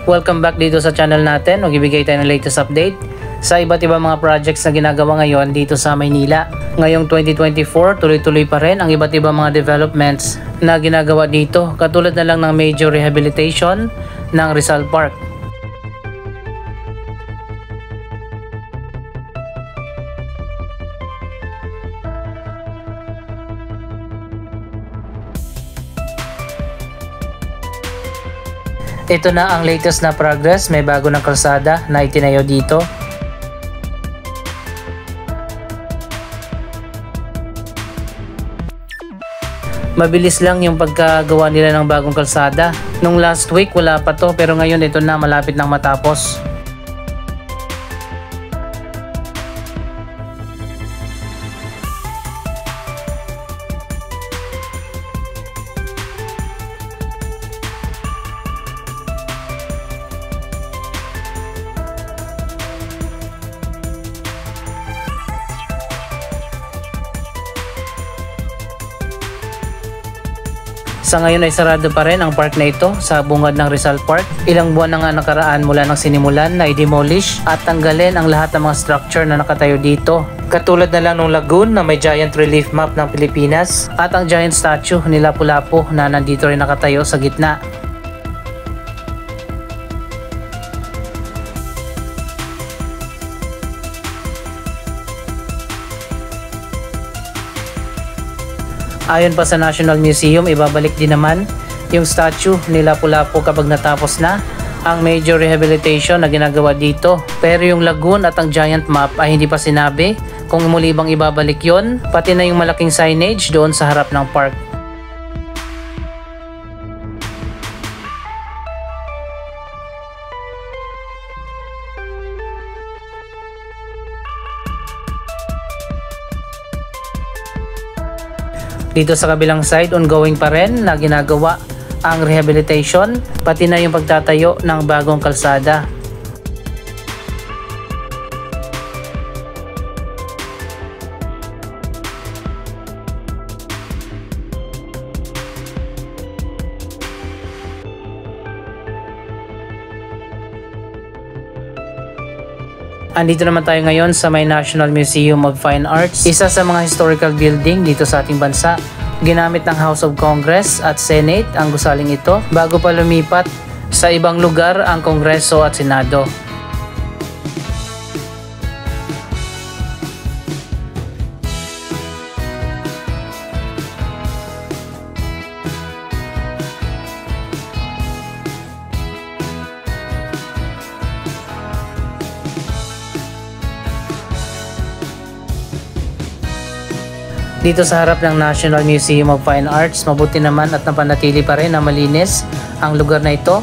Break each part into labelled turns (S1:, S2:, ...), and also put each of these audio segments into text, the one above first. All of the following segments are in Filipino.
S1: Welcome back dito sa channel natin. Magbibigay tayo ng latest update sa iba't ibang mga projects na ginagawa ngayon dito sa Maynila. Ngayong 2024, tuloy-tuloy pa rin ang iba't ibang mga developments na ginagawa dito, katulad na lang ng major rehabilitation ng Rizal Park. Ito na ang latest na progress, may bago ng kalsada na itinayo dito. Mabilis lang yung pagkagawa nila ng bagong kalsada. Nung last week wala pa to, pero ngayon ito na, malapit nang matapos. Sa ngayon ay sarado pa rin ang park na ito sa bungad ng Rizal Park. Ilang buwan na nga nakaraan mula nang sinimulan na i-demolish at tanggalin ang lahat ng mga structure na nakatayo dito. Katulad na lang ng lagoon na may giant relief map ng Pilipinas at ang giant statue ni Lapu-Lapu na nandito rin nakatayo sa gitna. Ayon pa sa National Museum, ibabalik din naman yung statue ni Lapu-Lapu kapag natapos na ang major rehabilitation na ginagawa dito. Pero yung lagoon at ang giant map ay hindi pa sinabi kung muli bang ibabalik yon, pati na yung malaking signage doon sa harap ng park. Dito sa kabilang side, ongoing pa rin na ginagawa ang rehabilitation, pati na yung pagtatayo ng bagong kalsada. Andito naman tayo ngayon sa may National Museum of Fine Arts, isa sa mga historical building dito sa ating bansa. Ginamit ng House of Congress at Senate ang gusaling ito bago pa lumipat sa ibang lugar ang Kongreso at Senado. Dito sa harap ng National Museum of Fine Arts, mabuti naman at napanatili pa rin na malinis ang lugar na ito.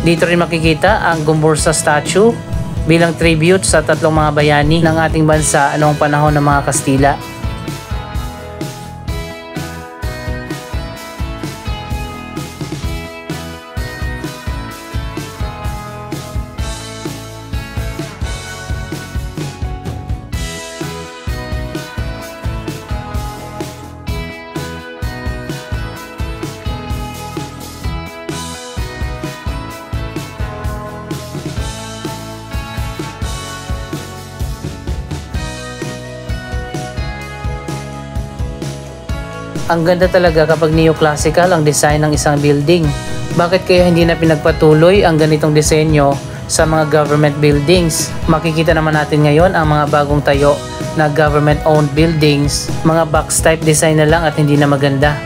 S1: Dito rin makikita ang Gumbursa statue bilang tribute sa tatlong mga bayani ng ating bansa noong panahon ng mga Kastila. Ang ganda talaga kapag neoclassical ang design ng isang building. Bakit kaya hindi na pinagpatuloy ang ganitong disenyo sa mga government buildings? Makikita naman natin ngayon ang mga bagong tayo na government-owned buildings, mga box type design na lang at hindi na maganda.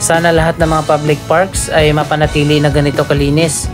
S1: Sana lahat ng mga public parks ay mapanatili na ganito kalinis.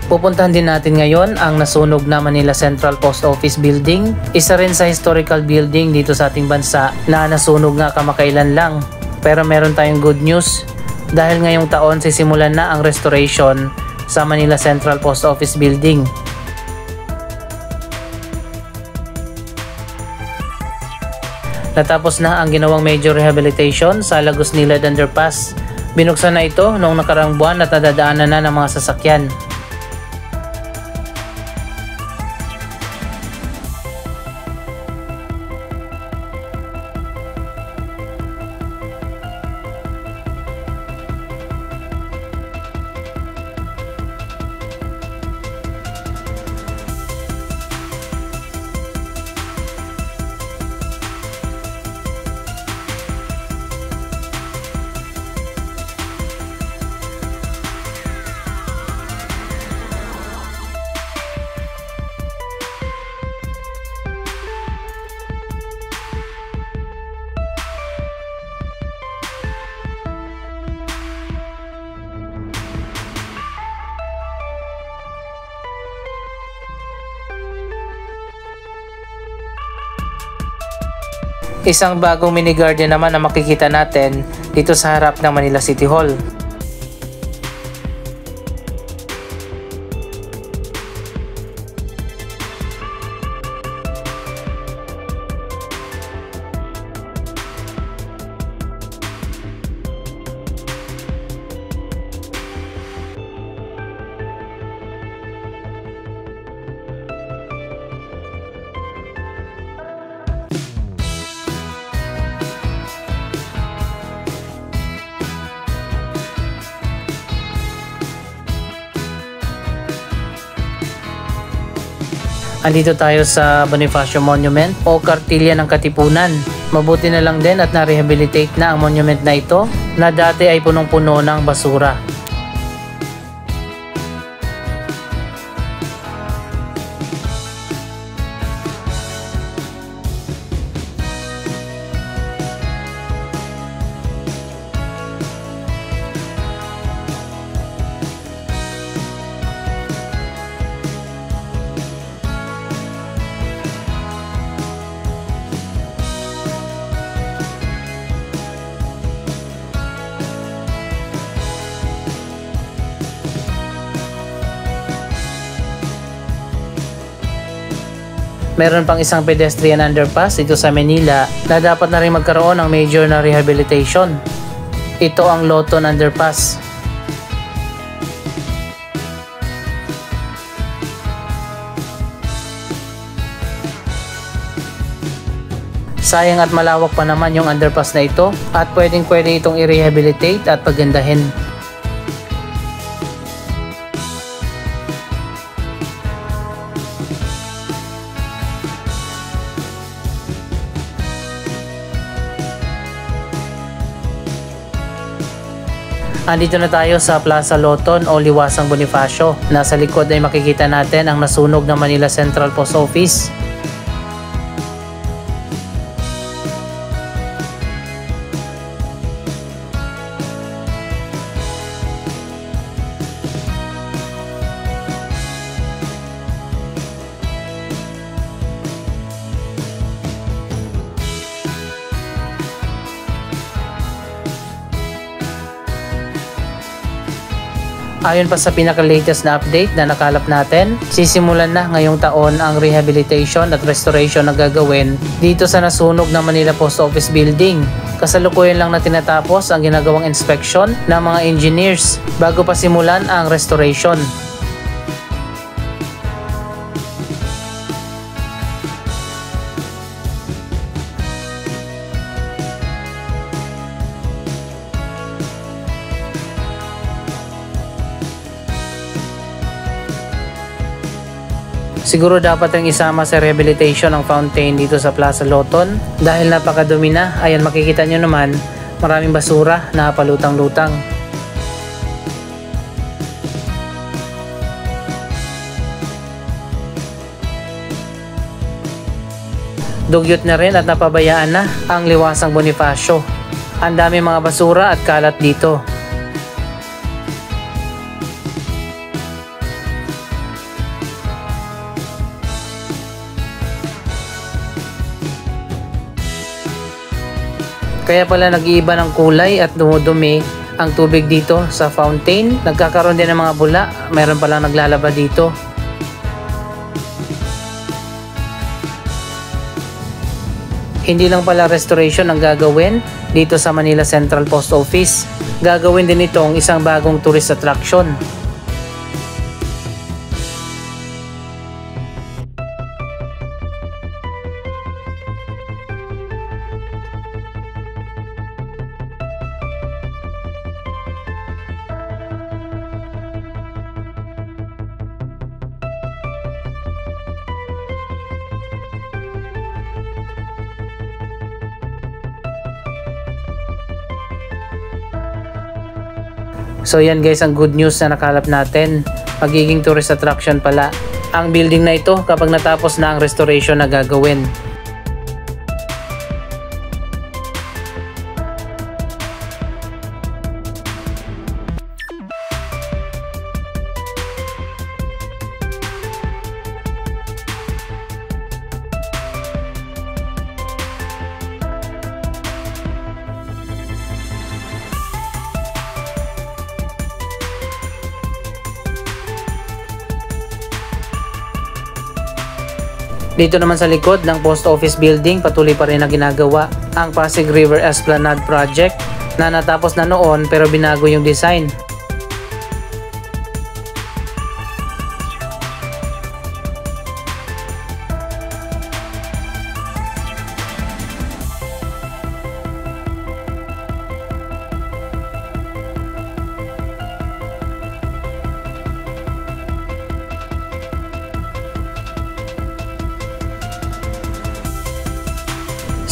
S1: Pupuntahan din natin ngayon ang nasunog na Manila Central Post Office Building. Isa rin sa historical building dito sa ating bansa na nasunog nga kamakailan lang. Pero meron tayong good news dahil ngayong taon sisimulan na ang restoration sa Manila Central Post Office Building. Natapos na ang ginawang major rehabilitation sa Lagos Nilad Underpass. Binuksan na ito noong nakaraang buwan at nadadaanan na ng mga sasakyan. Isang bagong mini garden naman na makikita natin dito sa harap ng Manila City Hall. Andito tayo sa Bonifacio Monument o Kartilya ng Katipunan. Mabuti na lang din at na-rehabilitate na ang monument na ito na dati ay punong-puno ng basura. Meron pang isang pedestrian underpass dito sa Manila na dapat na rin magkaroon ng major na rehabilitation. Ito ang Loton Underpass. Sayang at malawak pa naman yung underpass na ito at pwede itong i-rehabilitate at pagandahin. Andito na tayo sa Plaza Loton o Liwasang Bonifacio. Nasa likod ay makikita natin ang nasunog na Manila Central Post Office. Ayon pa sa pinaka-latest na update na nakalap natin, sisimulan na ngayong taon ang rehabilitation at restoration na gagawin dito sa nasunog na Manila Post Office Building. Kasalukuyan lang na tinatapos ang ginagawang inspection ng mga engineers bago pa simulan ang restoration. Siguro dapat ring isama sa rehabilitation ng fountain dito sa Plaza Loton dahil napakadumi na. Ayan, makikita nyo naman, maraming basura na palutang-lutang. Dugyot na rin at napabayaan na ang Liwasang Bonifacio. Ang dami mga basura at kalat dito. Kaya pala nag-iiba ng kulay at dumudumi ang tubig dito sa fountain. Nagkakaroon din ng mga bula. Meron palang naglalaba dito. Hindi lang pala restoration ang gagawin dito sa Manila Central Post Office. Gagawin din itong isang bagong tourist attraction. So yan guys, ang good news na nakalap natin. Magiging tourist attraction pala ang building na ito kapag natapos na ang restoration na gagawin. Dito naman sa likod ng Post Office Building, patuloy pa rin na ginagawa ang Pasig River Esplanade Project na natapos na noon pero binago yung design.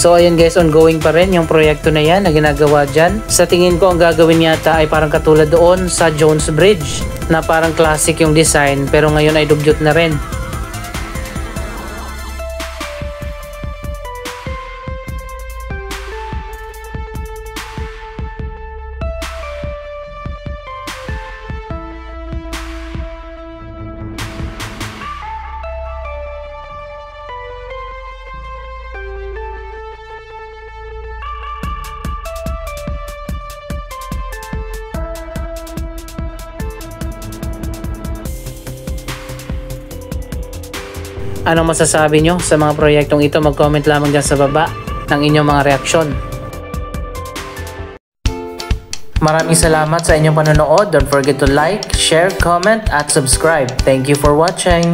S1: So ayun guys, ongoing pa rin yung proyekto na yan na ginagawa dyan. Sa tingin ko ang gagawin yata ay parang katulad doon sa Jones Bridge na parang classic yung design pero ngayon ay dugyot na rin. Anong masasabi nyo sa mga proyektong ito? Mag-comment lamang dyan sa baba ng inyong mga reaksyon. Maraming salamat sa inyong panonood. Don't forget to like, share, comment, at subscribe. Thank you for watching!